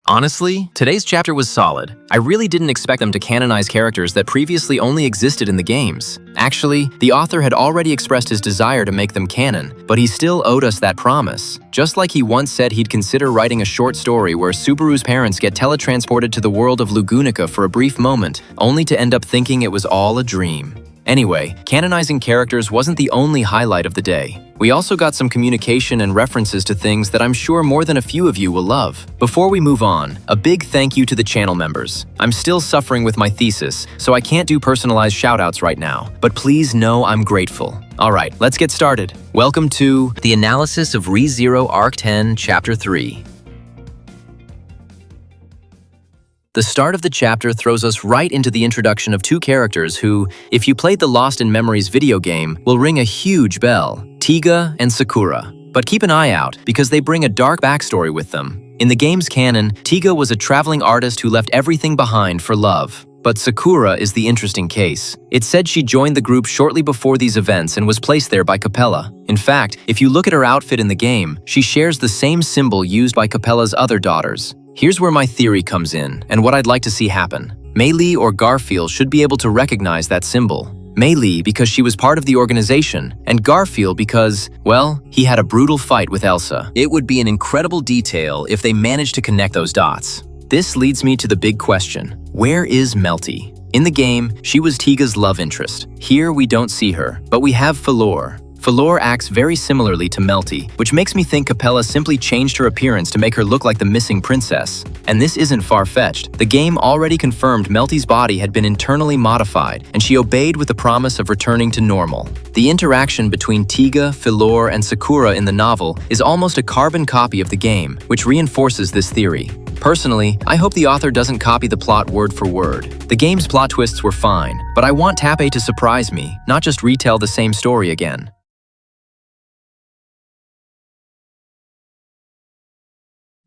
Honestly, today's chapter was solid. I really didn't expect them to canonize characters that previously only existed in the games. Actually, the author had already expressed his desire to make them canon, but he still owed us that promise. Just like he once said he'd consider writing a short story where Subaru's parents get teletransported to the world of Lugunica for a brief moment, only to end up thinking it was all a dream. Anyway, canonizing characters wasn't the only highlight of the day. We also got some communication and references to things that I'm sure more than a few of you will love. Before we move on, a big thank you to the channel members. I'm still suffering with my thesis, so I can't do personalized shoutouts right now, but please know I'm grateful. Alright, let's get started. Welcome to the analysis of ReZero Arc 10, Chapter 3. The start of the chapter throws us right into the introduction of two characters who, if you played the Lost in Memories video game, will ring a huge bell: Tiga and Sakura. But keep an eye out, because they bring a dark backstory with them. In the game's canon, Tiga was a traveling artist who left everything behind for love. But Sakura is the interesting case. It's said she joined the group shortly before these events and was placed there by Capella. In fact, if you look at her outfit in the game, she shares the same symbol used by Capella's other daughters. Here's where my theory comes in, and what I'd like to see happen. Mei Li or Garfield should be able to recognize that symbol. Mei Li because she was part of the organization, and Garfield because, well, he had a brutal fight with Elsa. It would be an incredible detail if they managed to connect those dots. This leads me to the big question: where is Melty? In the game, she was Tiga's love interest. Here we don't see her, but we have Falor. Falor acts very similarly to Melty, which makes me think Capella simply changed her appearance to make her look like the missing princess. And this isn't far-fetched. The game already confirmed Melty's body had been internally modified, and she obeyed with the promise of returning to normal. The interaction between Tiga, Falor, and Sakura in the novel is almost a carbon copy of the game, which reinforces this theory. Personally, I hope the author doesn't copy the plot word for word. The game's plot twists were fine, but I want Tappei to surprise me, not just retell the same story again.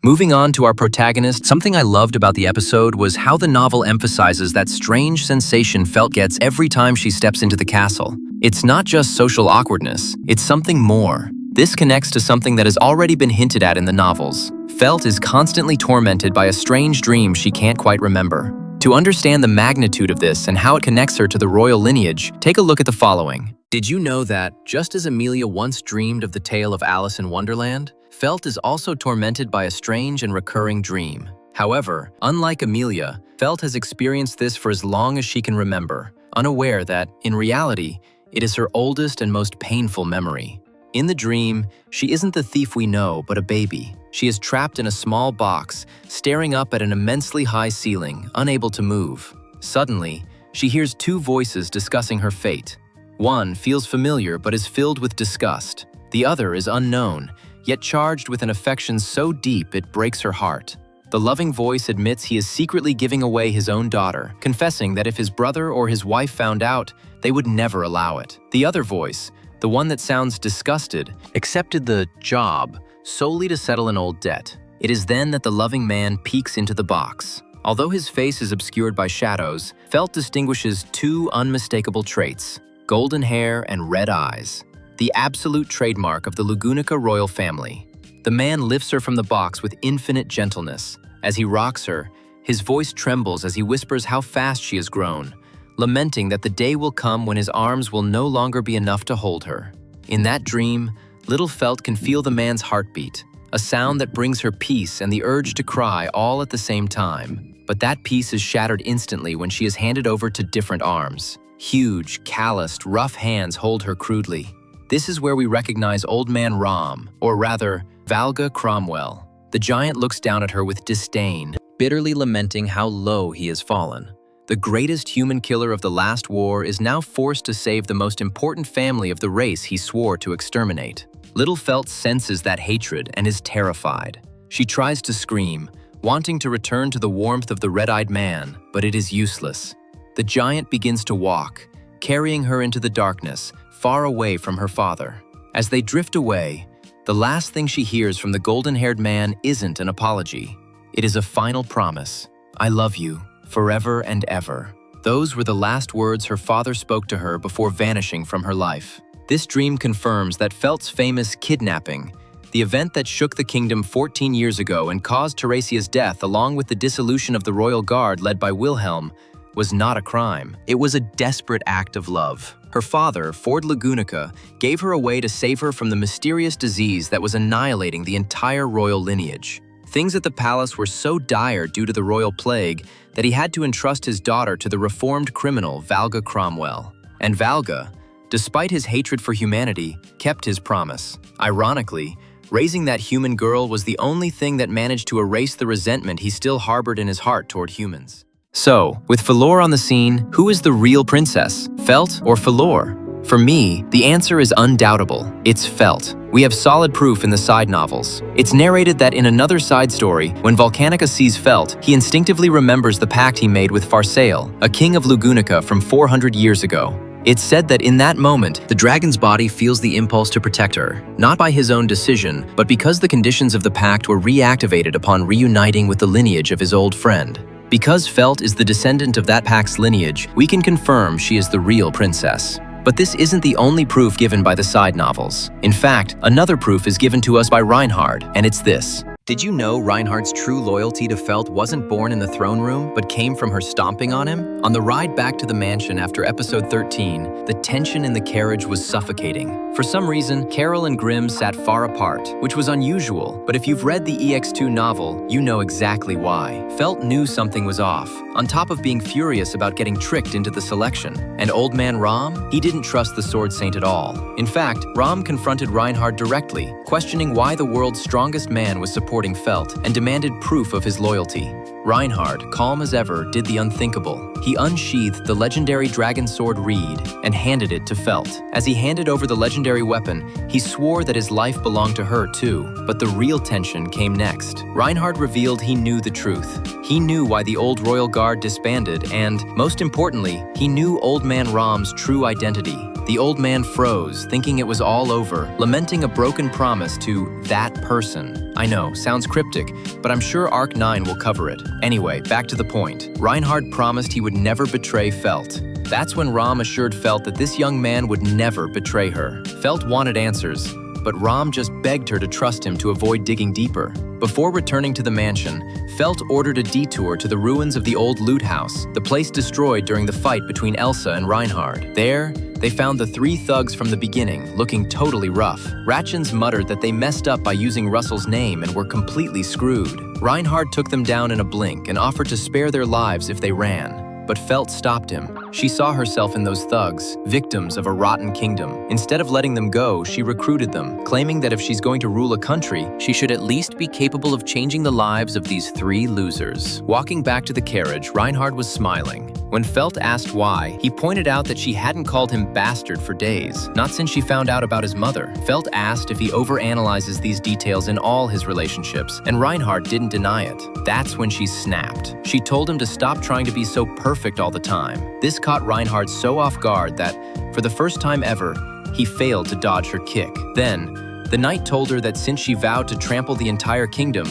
Moving on to our protagonist, something I loved about the episode was how the novel emphasizes that strange sensation Felt gets every time she steps into the castle. It's not just social awkwardness, it's something more. This connects to something that has already been hinted at in the novels. Felt is constantly tormented by a strange dream she can't quite remember. To understand the magnitude of this and how it connects her to the royal lineage, take a look at the following. Did you know that, just as Amelia once dreamed of the tale of Alice in Wonderland, Felt is also tormented by a strange and recurring dream? However, unlike Amelia, Felt has experienced this for as long as she can remember, unaware that, in reality, it is her oldest and most painful memory. In the dream, she isn't the thief we know, but a baby. She is trapped in a small box, staring up at an immensely high ceiling, unable to move. Suddenly, she hears two voices discussing her fate. One feels familiar but is filled with disgust. The other is unknown, yet charged with an affection so deep it breaks her heart. The loving voice admits he is secretly giving away his own daughter, confessing that if his brother or his wife found out, they would never allow it. The other voice, the one that sounds disgusted, accepted the job solely to settle an old debt. It is then that the loving man peeks into the box. Although his face is obscured by shadows, Felt distinguishes two unmistakable traits: golden hair and red eyes, the absolute trademark of the Lugunica royal family. The man lifts her from the box with infinite gentleness. As he rocks her, his voice trembles as he whispers how fast she has grown, lamenting that the day will come when his arms will no longer be enough to hold her. In that dream, little Felt can feel the man's heartbeat, a sound that brings her peace and the urge to cry all at the same time. But that peace is shattered instantly when she is handed over to different arms. Huge, calloused, rough hands hold her crudely. This is where we recognize Old Man Rom, or rather, Valga Cromwell. The giant looks down at her with disdain, bitterly lamenting how low he has fallen. The greatest human killer of the last war is now forced to save the most important family of the race he swore to exterminate. Little Felt senses that hatred and is terrified. She tries to scream, wanting to return to the warmth of the red-eyed man, but it is useless. The giant begins to walk, carrying her into the darkness, far away from her father. As they drift away, the last thing she hears from the golden-haired man isn't an apology. It is a final promise. I love you, forever and ever. Those were the last words her father spoke to her before vanishing from her life. This dream confirms that Felt's famous kidnapping, The event that shook the kingdom 14 years ago and caused Teresia's death, along with the dissolution of the royal guard led by Wilhelm, was not a crime. It was a desperate act of love. Her father, Ford Lagunico, gave her away to save her from the mysterious disease that was annihilating the entire royal lineage. Things at the palace were so dire due to the royal plague that he had to entrust his daughter to the reformed criminal Valga Cromwell. And Valga, despite his hatred for humanity, kept his promise. Ironically, raising that human girl was the only thing that managed to erase the resentment he still harbored in his heart toward humans. So, with Falor on the scene, who is the real princess, Felt or Falor? For me, the answer is undoubtable. It's Felt. We have solid proof in the side novels. It's narrated that in another side story, when Volcanica sees Felt, he instinctively remembers the pact he made with Farsail, a king of Lugunica from 400 years ago. It's said that in that moment, the dragon's body feels the impulse to protect her, not by his own decision, but because the conditions of the pact were reactivated upon reuniting with the lineage of his old friend. Because Felt is the descendant of that pact's lineage, we can confirm she is the real princess. But this isn't the only proof given by the side novels. In fact, another proof is given to us by Reinhard, and it's this. Did you know Reinhard's true loyalty to Felt wasn't born in the throne room, but came from her stomping on him? On the ride back to the mansion after episode 13, the tension in the carriage was suffocating. For some reason, Carol and Grimm sat far apart, which was unusual, but if you've read the EX2 novel, you know exactly why. Felt knew something was off, on top of being furious about getting tricked into the selection. And old man Rom? He didn't trust the Sword Saint at all. In fact, Rom confronted Reinhard directly, questioning why the world's strongest man was supporting Felt and demanded proof of his loyalty. Reinhard, calm as ever, did the unthinkable. He unsheathed the legendary dragon sword Reed and handed it to Felt. As he handed over the legendary weapon, he swore that his life belonged to her too. But the real tension came next. Reinhard revealed he knew the truth. He knew why the old royal guard disbanded and, most importantly, he knew old man Rom's true identity. The old man froze, thinking it was all over, lamenting a broken promise to that person. I know, sounds cryptic, but I'm sure Arc 9 will cover it. Anyway, back to the point. Reinhard promised he would never betray Felt. That's when Rom assured Felt that this young man would never betray her. Felt wanted answers, but Rom just begged her to trust him to avoid digging deeper. Before returning to the mansion, Felt ordered a detour to the ruins of the old loot house, the place destroyed during the fight between Elsa and Reinhard. There, they found the three thugs from the beginning, looking totally rough. Ratchins muttered that they messed up by using Russell's name and were completely screwed. Reinhard took them down in a blink and offered to spare their lives if they ran. But Felt stopped him. She saw herself in those thugs, victims of a rotten kingdom. Instead of letting them go, she recruited them, claiming that if she's going to rule a country, she should at least be capable of changing the lives of these three losers. Walking back to the carriage, Reinhard was smiling. When Felt asked why, he pointed out that she hadn't called him bastard for days, not since she found out about his mother. Felt asked if he overanalyzes these details in all his relationships, and Reinhard didn't deny it. That's when she snapped. She told him to stop trying to be so perfect all the time. This caught Reinhard so off guard that, for the first time ever, he failed to dodge her kick. Then, the knight told her that since she vowed to trample the entire kingdom,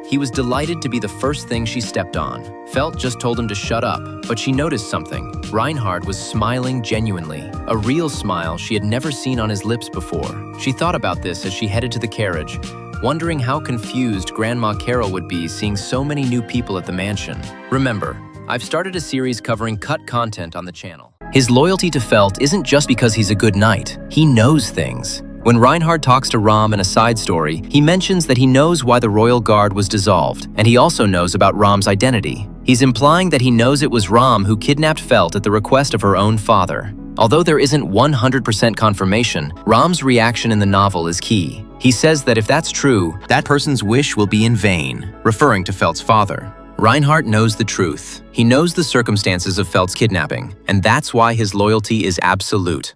he was delighted to be the first thing she stepped on. Felt just told him to shut up, but she noticed something. Reinhard was smiling genuinely, a real smile she had never seen on his lips before. She thought about this as she headed to the carriage, wondering how confused Grandma Carol would be seeing so many new people at the mansion. Remember, I've started a series covering cut content on the channel. His loyalty to Felt isn't just because he's a good knight. He knows things. When Reinhard talks to Rom in a side story, he mentions that he knows why the Royal Guard was dissolved, and he also knows about Rom's identity. He's implying that he knows it was Rom who kidnapped Felt at the request of her own father. Although there isn't 100% confirmation, Rom's reaction in the novel is key. He says that if that's true, that person's wish will be in vain, referring to Felt's father. Reinhard knows the truth. He knows the circumstances of Felt's kidnapping, and that's why his loyalty is absolute.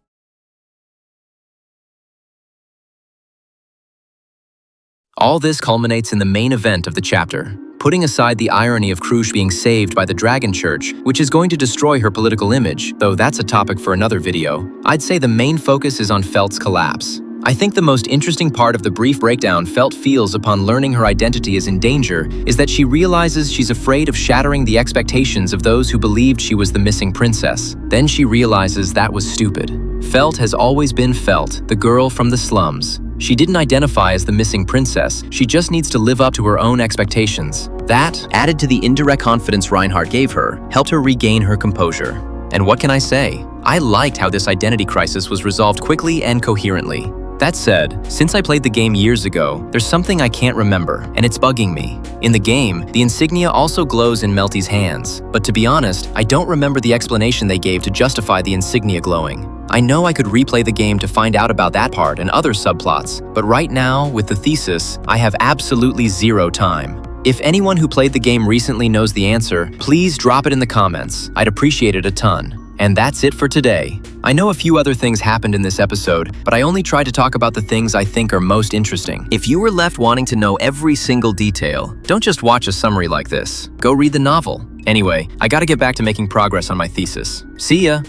All this culminates in the main event of the chapter. Putting aside the irony of Krush being saved by the Dragon Church, which is going to destroy her political image, though that's a topic for another video, I'd say the main focus is on Felt's collapse. I think the most interesting part of the brief breakdown Felt feels upon learning her identity is in danger is that she realizes she's afraid of shattering the expectations of those who believed she was the missing princess. Then she realizes that was stupid. Felt has always been Felt, the girl from the slums. She didn't identify as the missing princess, she just needs to live up to her own expectations. That, added to the indirect confidence Reinhardt gave her, helped her regain her composure. And what can I say? I liked how this identity crisis was resolved quickly and coherently. That said, since I played the game years ago, there's something I can't remember, and it's bugging me. In the game, the insignia also glows in Melty's hands, but to be honest, I don't remember the explanation they gave to justify the insignia glowing. I know I could replay the game to find out about that part and other subplots, but right now, with the thesis, I have absolutely zero time. If anyone who played the game recently knows the answer, please drop it in the comments. I'd appreciate it a ton. And that's it for today. I know a few other things happened in this episode, but I only tried to talk about the things I think are most interesting. If you were left wanting to know every single detail, don't just watch a summary like this. Go read the novel. Anyway, I gotta get back to making progress on my thesis. See ya!